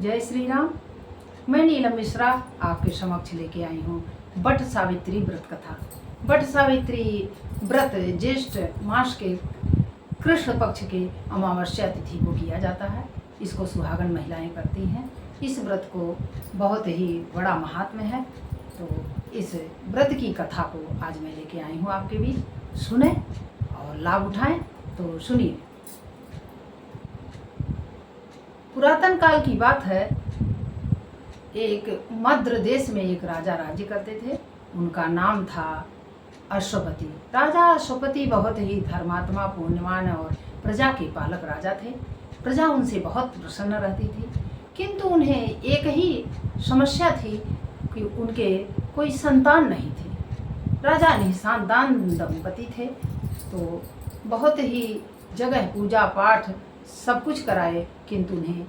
जय श्री राम। मैं नीलम मिश्रा आपके समक्ष लेके आई हूँ बट सावित्री व्रत कथा। बट सावित्री व्रत ज्येष्ठ मास के कृष्ण पक्ष के अमावस्या तिथि को किया जाता है। इसको सुहागन महिलाएं करती हैं। इस व्रत को बहुत ही बड़ा महात्म्य है। तो इस व्रत की कथा को आज मैं लेके आई हूँ आपके बीच। सुने और लाभ उठाएं। तो सुनिए। पुरातन काल की बात है। एक मद्र देश में एक राजा राज्य करते थे। उनका नाम था अश्वपति। राजा अश्वपति बहुत ही धर्मात्मा, पुण्यवान और प्रजा के पालक राजा थे। प्रजा उनसे बहुत प्रसन्न रहती थी, किंतु उन्हें एक ही समस्या थी कि उनके कोई संतान नहीं थे। राजा निसंतान दंपति थे, तो बहुत ही जगह पूजा पाठ सब कुछ कराए, किंतु उन्हें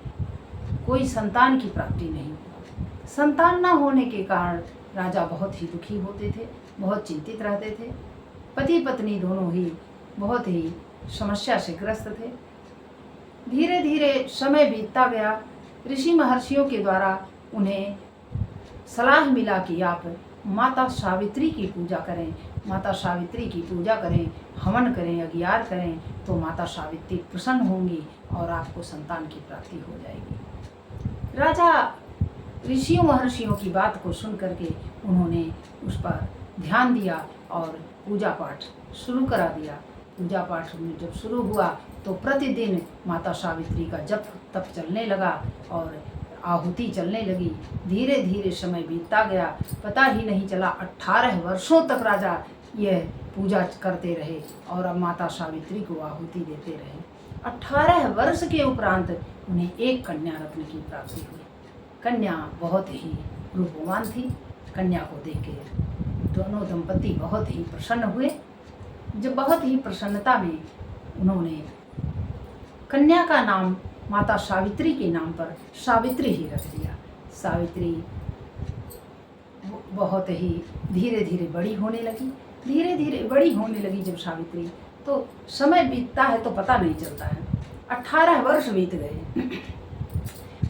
कोई संतान की प्राप्ति नहीं हुआ। संतान न होने के कारण राजा बहुत ही दुखी होते थे, बहुत चिंतित रहते थे। पति पत्नी दोनों ही बहुत ही समस्या से ग्रस्त थे। धीरे धीरे समय बीतता गया। ऋषि महर्षियों के द्वारा उन्हें सलाह मिला कि आप माता सावित्री की पूजा करें, माता सावित्री की पूजा करें, हवन करें, यज्ञ करें, तो माता सावित्री प्रसन्न होंगी और आपको संतान की प्राप्ति हो जाएगी। राजा ऋषियों महर्षियों की बात को सुन करके उन्होंने उस पर ध्यान दिया और पूजा पाठ शुरू करा दिया। पूजा पाठ जब शुरू हुआ तो प्रतिदिन माता सावित्री का जप तप चलने लगा और आहुति चलने लगी। धीरे धीरे समय बीतता गया, पता ही नहीं चला। 18 वर्षों तक राजा यह पूजा करते रहे और अब माता सावित्री को आहुति देते रहे। 18 वर्ष के उपरांत उन्हें एक कन्या रत्न की प्राप्ति हुई। कन्या बहुत ही रूपवान थी। कन्या को देखकर दोनों दंपति बहुत ही प्रसन्न हुए। जब बहुत ही प्रसन्नता में उन्होंने कन्या का नाम माता सावित्री के नाम पर सावित्री ही रख दिया। सावित्री बहुत ही धीरे धीरे बड़ी होने लगी। धीरे धीरे बड़ी होने लगी जब सावित्री, तो समय बीतता है तो पता नहीं चलता है। 18 वर्ष बीत गए।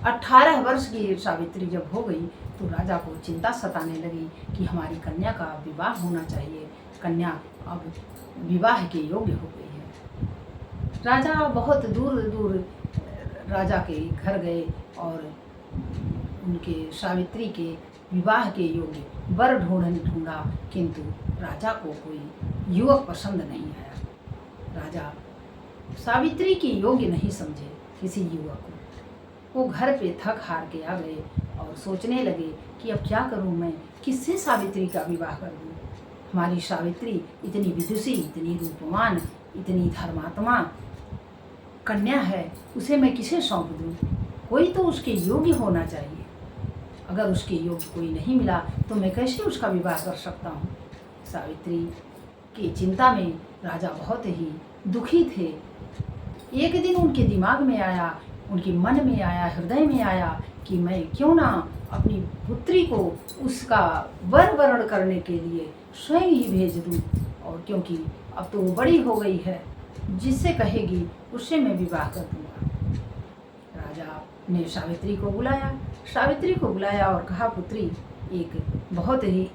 18 वर्ष की सावित्री जब हो गई तो राजा को चिंता सताने लगी कि हमारी कन्या का विवाह होना चाहिए। कन्या अब विवाह के योग्य हो गई है। राजा बहुत दूर दूर राजा के घर गए और उनके सावित्री के विवाह के योग्य वर ढूंढा, किंतु राजा को कोई युवक पसंद नहीं आया। राजा सावित्री की योग्य नहीं समझे किसी युवक को। वो घर पे थक हार के आ गए और सोचने लगे कि अब क्या करूं मैं, किससे सावित्री का विवाह कर दूं। हमारी सावित्री इतनी विदुषी, इतनी रूपवान, इतनी धर्मात्मा कन्या है, उसे मैं किसे सौंप दूं। कोई तो उसके योग्य होना चाहिए। अगर उसके योग्य कोई नहीं मिला तो मैं कैसे उसका विवाह कर सकता हूँ। सावित्री की चिंता में राजा बहुत ही दुखी थे। एक दिन उनके दिमाग में आया, उनके मन में आया, हृदय में आया कि मैं क्यों ना अपनी पुत्री को उसका वर वरण करने के लिए स्वयं ही भेज दूं। और क्योंकि अब तो वो बड़ी हो गई है, जिससे कहेगी उससे मैं विवाह कर दूंगा। राजा ने सावित्री को बुलाया। सावित्री को बुलाया और कहा, पुत्री, एक बहुत ही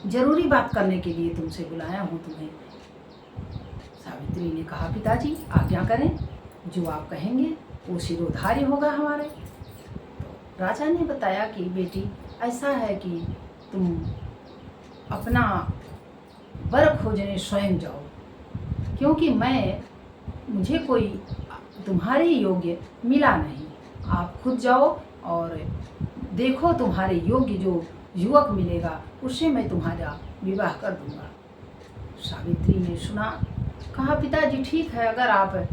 जरूरी बात करने के लिए तुमसे बुलाया हूँ तुम्हें। सावित्री ने कहा, पिताजी आज्ञा करें, जो आप कहेंगे वो शिरोधार्य होगा हमारे। तो राजा ने बताया कि बेटी, ऐसा है कि तुम अपना वर खोजने स्वयं जाओ, क्योंकि मुझे कोई तुम्हारे योग्य मिला नहीं। आप खुद जाओ और देखो, तुम्हारे योग्य जो युवक मिलेगा उससे मैं तुम्हारा विवाह कर दूंगा। सावित्री ने सुना, कहा, पिताजी ठीक है, अगर आप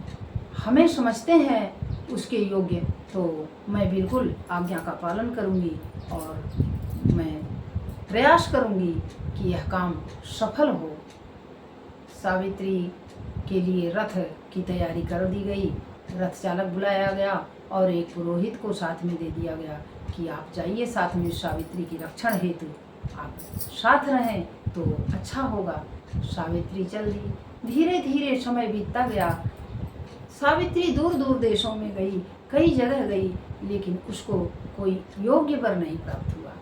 हमें समझते हैं उसके योग्य तो मैं बिल्कुल आज्ञा का पालन करूंगी और मैं प्रयास करूंगी कि यह काम सफल हो। सावित्री के लिए रथ की तैयारी कर दी गई। रथ चालक बुलाया गया और एक पुरोहित को साथ में दे दिया गया कि आप जाइए साथ में, सावित्री की रक्षण हेतु आप साथ रहें तो अच्छा होगा। सावित्री चल दी। धीरे धीरे समय बीतता गया। सावित्री दूर दूर देशों में गई कई जगह गई, लेकिन उसको कोई योग्य वर नहीं प्राप्त हुआ।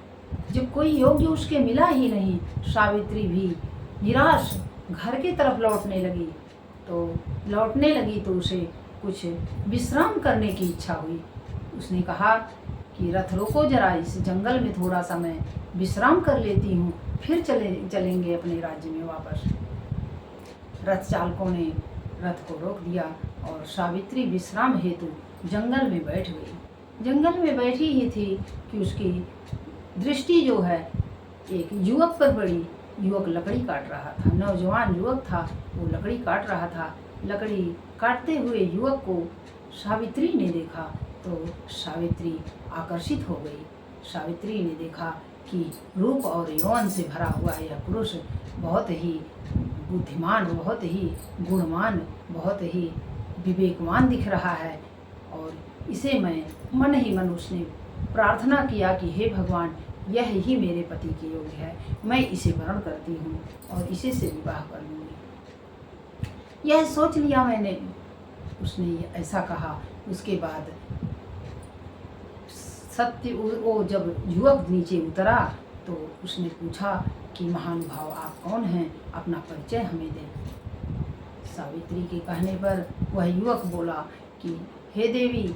जब कोई योग्य उसके मिला ही नहीं, सावित्री भी निराश घर की तरफ लौटने लगी। तो उसे कुछ विश्राम करने की इच्छा हुई। उसने कहा कि रथ रोको जरा, इस जंगल में थोड़ा समय विश्राम कर लेती हूँ, फिर चलेंगे अपने राज्य में वापस। रथ चालकों ने रथ को रोक दिया और सावित्री विश्राम हेतु जंगल में बैठ गई। जंगल में बैठी ही थी कि उसकी दृष्टि जो है एक युवक पर पड़ी। युवक लकड़ी काट रहा था, नौजवान युवक था, वो लकड़ी काट रहा था। लकड़ी काटते हुए युवक को सावित्री ने देखा तो सावित्री आकर्षित हो गई। सावित्री ने देखा कि रूप और यौवन से भरा हुआ यह पुरुष बहुत ही बुद्धिमान, बहुत ही गुणवान, बहुत ही विवेकवान दिख रहा है। और इसे मैं मन ही मन उसने प्रार्थना किया कि हे भगवान, यह ही मेरे पति के योग्य है, मैं इसे वरण करती हूँ और इसी से विवाह कर लूँगी। यह सोच लिया मैंने, उसने ऐसा कहा। उसके बाद वो जब युवक नीचे उतरा तो उसने पूछा कि महानुभाव आप कौन हैं, अपना परिचय हमें दें। सावित्री के कहने पर वह युवक बोला कि हे देवी,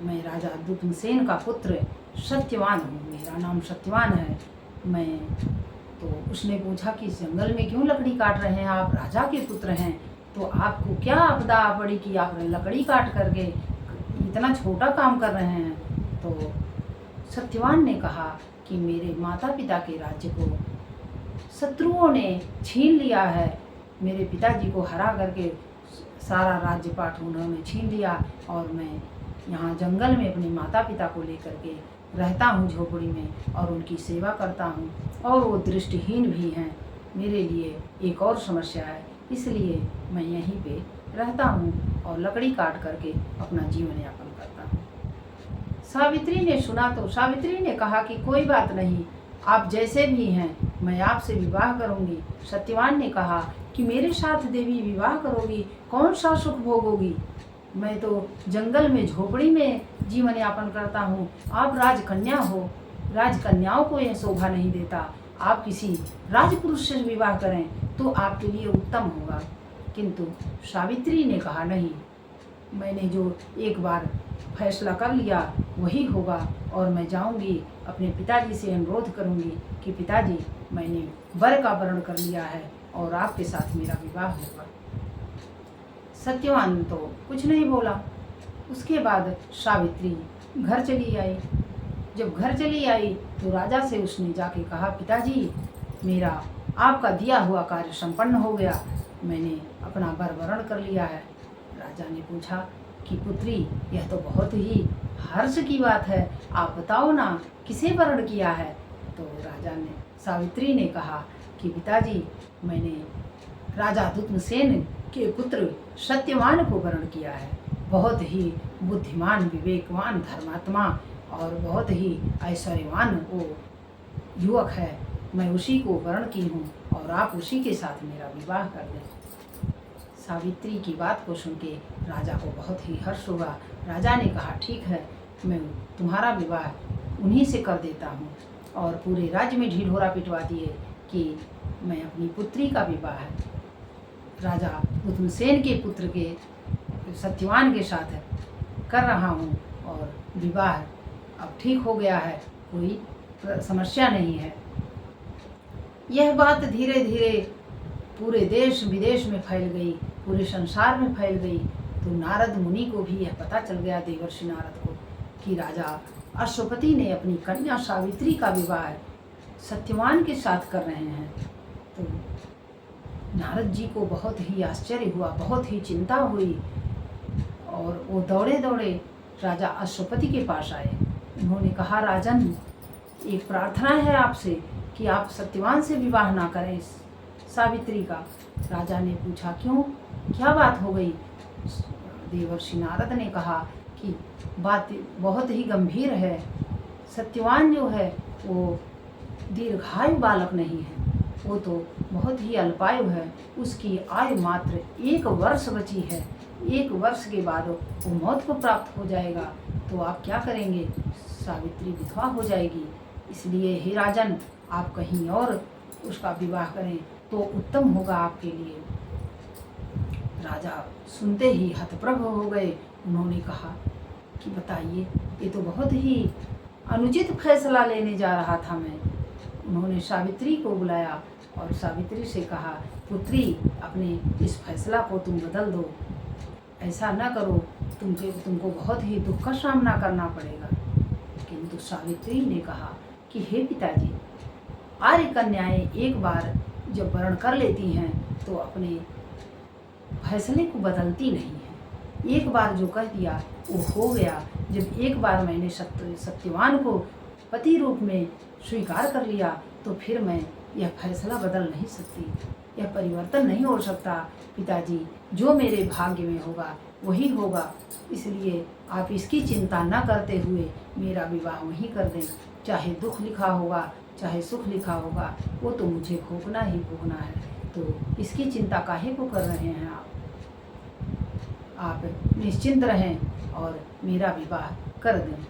मैं राजा दुत्मसेन का पुत्र सत्यवान हूँ, मेरा नाम सत्यवान है। मैं तो उसने पूछा कि इस जंगल में क्यों लकड़ी काट रहे हैं, आप राजा के पुत्र हैं, तो आपको क्या आपदा पड़ी कि आप लकड़ी काट करके इतना छोटा काम कर रहे हैं। तो सत्यवान ने कहा कि मेरे माता पिता के राज्य को शत्रुओं ने छीन लिया है, मेरे पिताजी को हरा करके सारा राज्य पाठ उन्होंने छीन लिया और मैं यहाँ जंगल में अपने माता पिता को लेकर के रहता हूँ झोपड़ी में और उनकी सेवा करता हूँ, और वो दृष्टिहीन भी हैं। मेरे लिए एक और समस्या है, इसलिए मैं यहीं पे रहता हूँ और लकड़ी काट करके अपना जीवन यापन करता हूँ। सावित्री ने सुना तो सावित्री ने कहा कि कोई बात नहीं, आप जैसे भी हैं मैं आपसे विवाह करूँगी। सत्यवान ने कहा कि मेरे साथ देवी विवाह करोगी, कौन सा सुख भोगोगी, मैं तो जंगल में झोपड़ी में जीवन यापन करता हूँ, आप राजकन्या हो, राजकन्याओं को यह शोभा नहीं देता, आप किसी राजपुरुष से विवाह करें तो आपके लिए उत्तम होगा। किंतु सावित्री ने कहा नहीं, मैंने जो एक बार फैसला कर लिया वही होगा, और मैं जाऊंगी अपने पिताजी से अनुरोध करूंगी कि पिताजी, मैंने वर का वरण कर लिया है और आपके साथ मेरा विवाह होगा। सत्यवान तो कुछ नहीं बोला। उसके बाद सावित्री घर चली आई। जब घर चली आई तो राजा से उसने जाके कहा, पिताजी, मेरा आपका दिया हुआ कार्य संपन्न हो गया, मैंने अपना वर वरण कर लिया है। राजा ने पूछा कि पुत्री, यह तो बहुत ही हर्ष की बात है, आप बताओ ना किसे वरण किया है। तो सावित्री ने कहा कि पिताजी, मैंने राजा दुत्मसेन के पुत्र सत्यवान को वरण किया है। बहुत ही बुद्धिमान, विवेकवान, धर्मात्मा और बहुत ही ऐश्वर्यवान वो युवक है, मैं उसी को वरण की हूँ और आप उसी के साथ मेरा विवाह कर दें। सावित्री की बात को सुन के राजा को बहुत ही हर्ष हुआ। राजा ने कहा, ठीक है, मैं तुम्हारा विवाह उन्हीं से कर देता हूँ, और पूरे राज्य में ढिढोरा पिटवा दिए कि मैं अपनी पुत्री का विवाह राजा दुत्मसेन के पुत्र के सत्यवान के साथ कर रहा हूँ, और विवाह अब ठीक हो गया है, कोई समस्या नहीं है। यह बात धीरे धीरे पूरे देश विदेश में फैल गई, पूरे संसार में फैल गई। तो नारद मुनि को भी यह पता चल गया, देवर्षि नारद को, कि राजा अश्वपति ने अपनी कन्या सावित्री का विवाह सत्यवान के साथ कर रहे हैं। तो नारद जी को बहुत ही आश्चर्य हुआ, बहुत ही चिंता हुई, और वो दौड़े दौड़े राजा अश्वपति के पास आए। उन्होंने कहा, राजन, एक प्रार्थना है आपसे कि आप सत्यवान से विवाह ना करें सावित्री का। राजा ने पूछा, क्यों, क्या बात हो गई। देवर्षि नारद ने कहा कि बात बहुत ही गंभीर है, सत्यवान जो है वो दीर्घायु बालक नहीं है, वो तो बहुत ही अल्पायु है, उसकी आयु मात्र 1 वर्ष बची है, 1 वर्ष के बाद वो मौत को प्राप्त हो जाएगा। तो आप क्या करेंगे? सावित्री विधवा हो जाएगी। इसलिए हे राजन, आप कहीं और उसका विवाह करें तो उत्तम होगा आपके लिए। राजा सुनते ही हतप्रभ हो गए। उन्होंने कहा कि बताइए, ये तो बहुत ही अनुचित फैसला लेने जा रहा था मैं। उन्होंने सावित्री को बुलाया और सावित्री से कहा, पुत्री, अपने इस फैसला को तुम बदल दो, ऐसा न करो, तुमको बहुत ही दुख का सामना करना पड़ेगा। किंतु सावित्री ने कहा कि हे पिताजी, आर्य कन्याएं एक बार जब वर्ण कर लेती हैं तो अपने फैसले को बदलती नहीं है। एक बार जो कह दिया वो हो गया। जब एक बार मैंने सत्यवान को पति रूप में स्वीकार कर लिया तो फिर मैं यह फैसला बदल नहीं सकती, यह परिवर्तन नहीं हो सकता। पिताजी, जो मेरे भाग्य में होगा वही होगा, इसलिए आप इसकी चिंता न करते हुए मेरा विवाह वहीं कर दें। चाहे दुख लिखा होगा चाहे सुख लिखा होगा, वो तो मुझे भोगना ही भोगना है। तो इसकी चिंता काहे को कर रहे हैं आप निश्चिंत रहें और मेरा विवाह कर दें।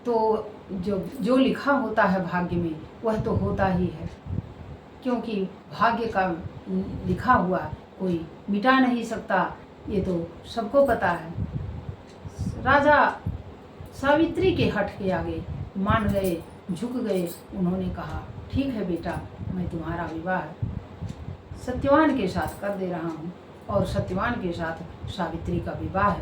तो जो लिखा होता है भाग्य में वह तो होता ही है, क्योंकि भाग्य का लिखा हुआ कोई मिटा नहीं सकता, ये तो सबको पता है। राजा सावित्री के हठ के आगे मान गए, झुक गए। उन्होंने कहा, ठीक है बेटा, मैं तुम्हारा विवाह सत्यवान के साथ कर दे रहा हूँ। और सत्यवान के साथ सावित्री का विवाह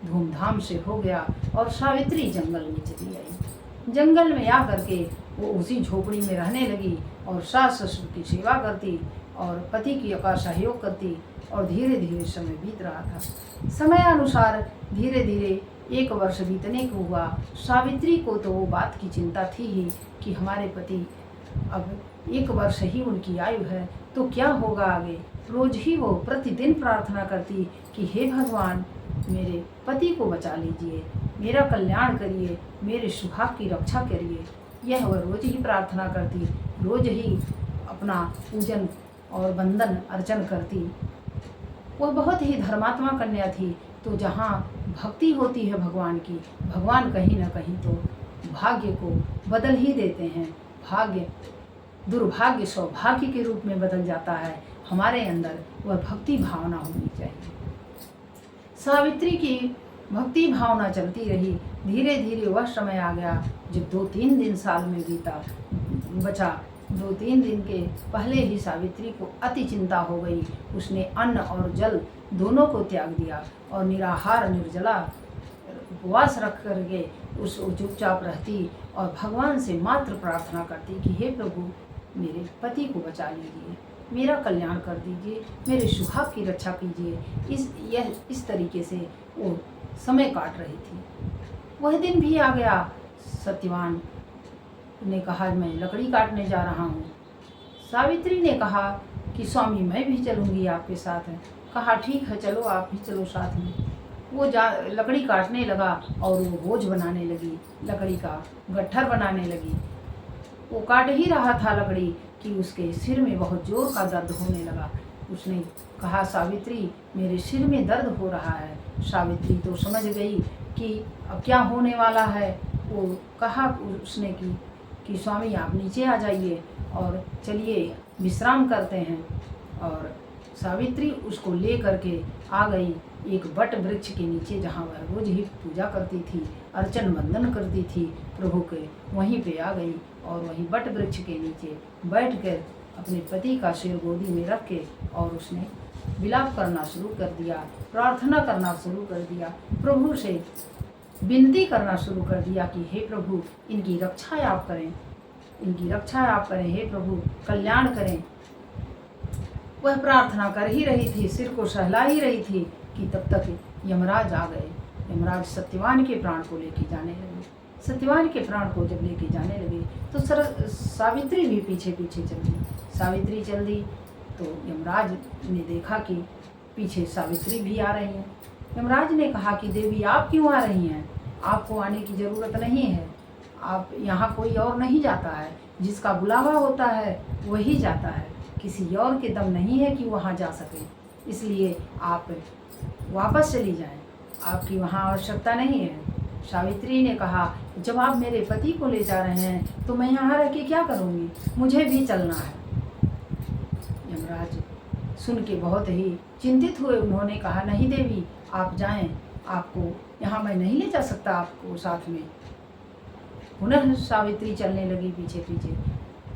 धूमधाम से हो गया। और सावित्री जंगल में चली आई। जंगल में आ करके वो उसी झोपड़ी में रहने लगी और सास ससुर की सेवा करती और पति की का सहयोग करती। और धीरे धीरे समय बीत रहा था। समय अनुसार धीरे धीरे 1 वर्ष बीतने को हुआ। सावित्री को तो वो बात की चिंता थी ही कि हमारे पति, अब 1 वर्ष ही उनकी आयु है तो क्या होगा आगे। रोज ही वो प्रतिदिन प्रार्थना करती कि हे भगवान, मेरे पति को बचा लीजिए, मेरा कल्याण करिए, मेरे सुहाग की रक्षा करिए। यह वह रोज ही प्रार्थना करती, रोज ही अपना पूजन और वंदन अर्चन करती। वह बहुत ही धर्मात्मा कन्या थी। तो जहाँ भक्ति होती है भगवान की, भगवान कहीं ना कहीं तो भाग्य को बदल ही देते हैं। भाग्य दुर्भाग्य सौभाग्य के रूप में बदल जाता है। हमारे अंदर वह भक्ति भावना होनी चाहिए। सावित्री की भक्ति भावना चलती रही। धीरे धीरे वह समय आ गया जब 2-3 दिन साल में बीता बचा। 2-3 दिन के पहले ही सावित्री को अति चिंता हो गई। उसने अन्न और जल दोनों को त्याग दिया और निराहार निर्जला उपवास रख करके उस चुपचाप रहती और भगवान से मात्र प्रार्थना करती कि हे प्रभु, मेरे पति को बचा लीजिए, मेरा कल्याण कर दीजिए, मेरे सुहाग की रक्षा कीजिए। इस तरीके से वो समय काट रही थी। वह दिन भी आ गया। सत्यवान ने कहा, मैं लकड़ी काटने जा रहा हूँ। सावित्री ने कहा कि स्वामी, मैं भी चलूँगी आपके साथ। कहा, ठीक है, चलो, आप भी चलो साथ में। वो लकड़ी काटने लगा और वो बोझ बनाने लगी, लकड़ी का गट्ठर बनाने लगी। वो काट ही रहा था लकड़ी कि उसके सिर में बहुत जोर का दर्द होने लगा। उसने कहा, सावित्री, मेरे सिर में दर्द हो रहा है। सावित्री तो समझ गई कि अब क्या होने वाला है। वो कहा उसने कि स्वामी, आप नीचे आ जाइए और चलिए विश्राम करते हैं। और सावित्री उसको ले करके आ गई एक बट वृक्ष के नीचे, जहाँ वह रोज ही पूजा करती थी, अर्चन वंदन करती थी प्रभु के। वहीं पे आ गई और वहीं बट वृक्ष के नीचे बैठकर अपने पति का सिर गोदी में रख के और उसने विलाप करना शुरू कर दिया, प्रार्थना करना शुरू कर दिया, प्रभु से विनती करना शुरू कर दिया कि हे प्रभु, इनकी रक्षा आप करें, इनकी रक्षा आप करें, हे प्रभु कल्याण करें। वह प्रार्थना कर ही रही थी, सिर को सहला ही रही थी कि तब तक यमराज आ गए। यमराज सत्यवान के प्राण को लेके जाने लगे। सत्यवान के प्राण को जब लेके जाने लगे तो सावित्री भी पीछे पीछे चल दी। सावित्री चल दी तो यमराज ने देखा कि पीछे सावित्री भी आ रही हैं। यमराज ने कहा कि देवी, आप क्यों आ रही हैं? आपको आने की ज़रूरत नहीं है। आप यहाँ कोई और नहीं जाता है, जिसका बुलावा होता है वही जाता है। किसी और के दम नहीं है कि वहाँ जा सके, इसलिए आप वापस चली जाएं। आपकी वहाँ आवश्यकता नहीं है। सावित्री ने कहा, जब आप मेरे पति को ले जा रहे हैं तो मैं यहाँ रह के क्या करूँगी, मुझे भी चलना है। यमराज सुन के बहुत ही चिंतित हुए। उन्होंने कहा, नहीं देवी, आप जाएं, आपको यहाँ मैं नहीं ले जा सकता आपको साथ में। पुनः सावित्री चलने लगी पीछे पीछे।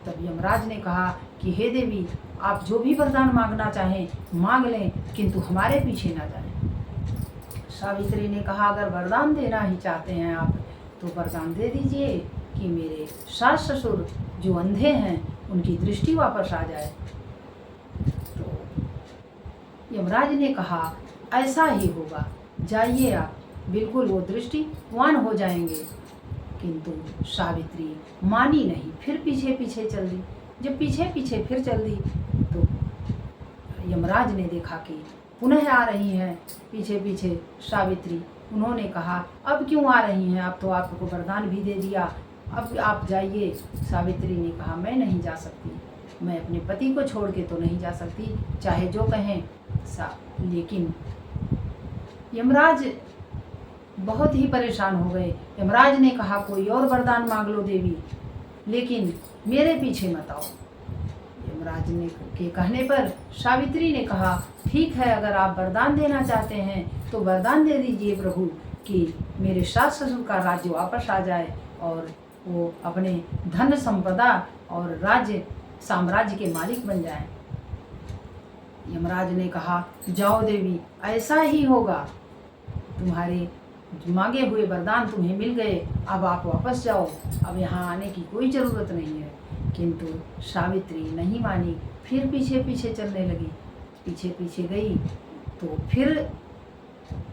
तब यमराज ने कहा कि हे देवी, आप जो भी वरदान मांगना चाहें मांग लें, किंतु हमारे पीछे ना जाएं। सावित्री ने कहा, अगर वरदान देना ही चाहते हैं आप तो वरदान दे दीजिए कि मेरे सास ससुर जो अंधे हैं उनकी दृष्टि वापस आ जाए। तो यमराज ने कहा, ऐसा ही होगा, जाइए आप, बिल्कुल वो दृष्टिवान हो जाएंगे। किंतु सावित्री मानी नहीं, फिर पीछे पीछे चल दी। जब पीछे पीछे फिर चल दी तो यमराज ने देखा कि पुनः आ रही हैं पीछे पीछे सावित्री। उन्होंने कहा, अब क्यों आ रही हैं, अब तो आपको वरदान भी दे दिया, अब आप जाइए। सावित्री ने कहा, मैं नहीं जा सकती, मैं अपने पति को छोड़ के तो नहीं जा सकती, चाहे जो कहें। लेकिन यमराज बहुत ही परेशान हो गए। यमराज ने कहा, कोई और वरदान मांग लो देवी, लेकिन मेरे पीछे मत आओ। यमराज ने के कहने पर सावित्री ने कहा, ठीक है, अगर आप वरदान देना चाहते हैं तो वरदान दे दीजिए प्रभु कि मेरे सास ससुर का राज्य वापस आ जाए और वो अपने धन संपदा और राज्य साम्राज्य के मालिक बन जाएं। यमराज ने कहा, जाओ देवी, ऐसा ही होगा, तुम्हारे मांगे हुए वरदान तुम्हें मिल गए, अब आप वापस जाओ, अब यहाँ आने की कोई ज़रूरत नहीं है। किंतु सावित्री नहीं मानी, फिर पीछे पीछे चलने लगी। पीछे पीछे गई तो फिर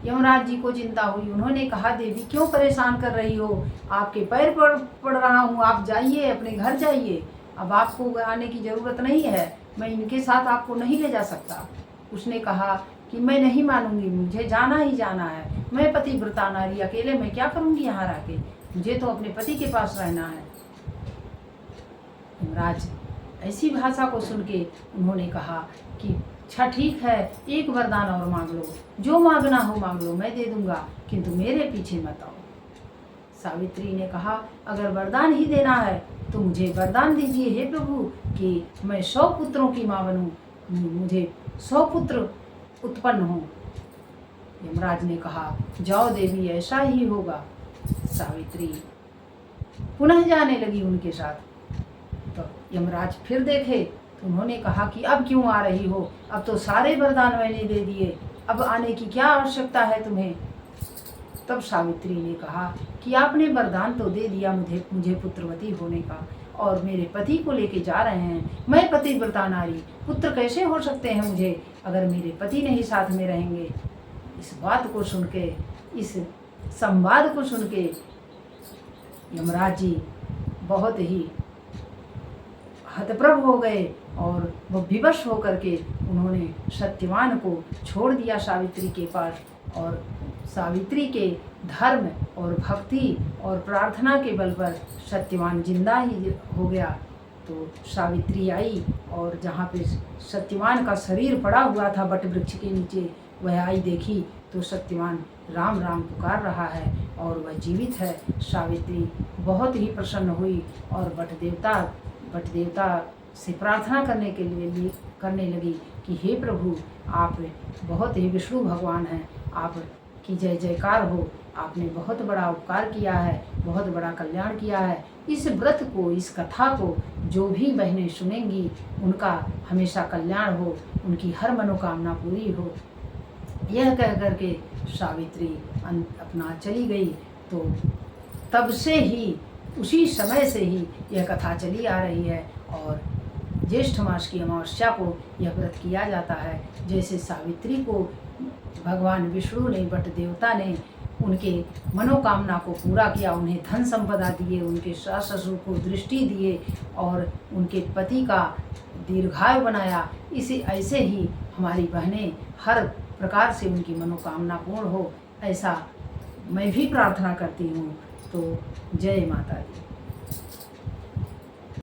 यमराज जी को चिंता हुई। उन्होंने कहा, देवी क्यों परेशान कर रही हो, आपके पैर पड़ रहा हूँ, आप जाइए, अपने घर जाइए, अब आपको आने की ज़रूरत नहीं है, मैं इनके साथ आपको नहीं ले जा सकता। उसने कहा कि मैं नहीं मानूंगी, मुझे जाना ही जाना है, मैं पतिव्रता नारी, अकेले मैं क्या करूंगी यहाँ रह के, मुझे तो अपने पति के पास रहना है। यमराज ऐसी भाषा को सुन के उन्होंने कहा कि अच्छा ठीक है, एक वरदान और मांग लो, जो मांगना हो मांग लो, मैं दे दूंगा, किंतु मेरे पीछे मत आओ। सावित्री ने कहा, अगर वरदान ही देना है तो मुझे वरदान दीजिए हे प्रभु कि मैं 100 पुत्रों की माँ बनूं, मुझे 100 पुत्र उत्पन्न हो। यमराज ने कहा, जाओ देवी, ऐसा ही होगा। सावित्री पुनः जाने लगी उनके साथ। तो यमराज फिर देखे तो उन्होंने कहा कि अब क्यों आ रही हो, अब तो सारे वरदान मैंने दे दिए, अब आने की क्या आवश्यकता है तुम्हें। तब सावित्री ने कहा कि आपने वरदान तो दे दिया मुझे पुत्रवती होने का, और मेरे पति को लेके जा रहे हैं, मैं पतिव्रता नारी, पुत्र कैसे हो सकते हैं मुझे अगर मेरे पति नहीं साथ में रहेंगे। इस बात को सुन के, इस संवाद को सुन के यमराज जी बहुत ही हतप्रभ हो गए और वो विवश होकर के उन्होंने सत्यवान को छोड़ दिया सावित्री के पास, और सावित्री के धर्म और भक्ति और प्रार्थना के बल पर सत्यवान जिंदा ही हो गया। तो सावित्री आई और जहाँ पे सत्यवान का शरीर पड़ा हुआ था बट वृक्ष के नीचे, वह आई, देखी तो सत्यवान राम राम पुकार रहा है और वह जीवित है। सावित्री बहुत ही प्रसन्न हुई और बट देवता से प्रार्थना करने लगी कि हे प्रभु, आप बहुत ही विष्णु भगवान हैं, आप की जय जयकार हो, आपने बहुत बड़ा उपकार किया है, बहुत बड़ा कल्याण किया है। इस व्रत को, इस कथा को जो भी बहनें सुनेंगी उनका हमेशा कल्याण हो, उनकी हर मनोकामना पूरी हो। यह कह करके सावित्री अपना चली गई। तो तब से ही, उसी समय से ही यह कथा चली आ रही है और ज्येष्ठ मास की अमावस्या को यह व्रत किया जाता है। जैसे सावित्री को भगवान विष्णु ने, बट देवता ने उनके मनोकामना को पूरा किया, उन्हें धन संपदा दिए, उनके सास ससुर को दृष्टि दिए और उनके पति का दीर्घायु बनाया, इसी ऐसे ही हमारी बहनें हर प्रकार से उनकी मनोकामना पूर्ण हो, ऐसा मैं भी प्रार्थना करती हूँ। तो जय माता दी।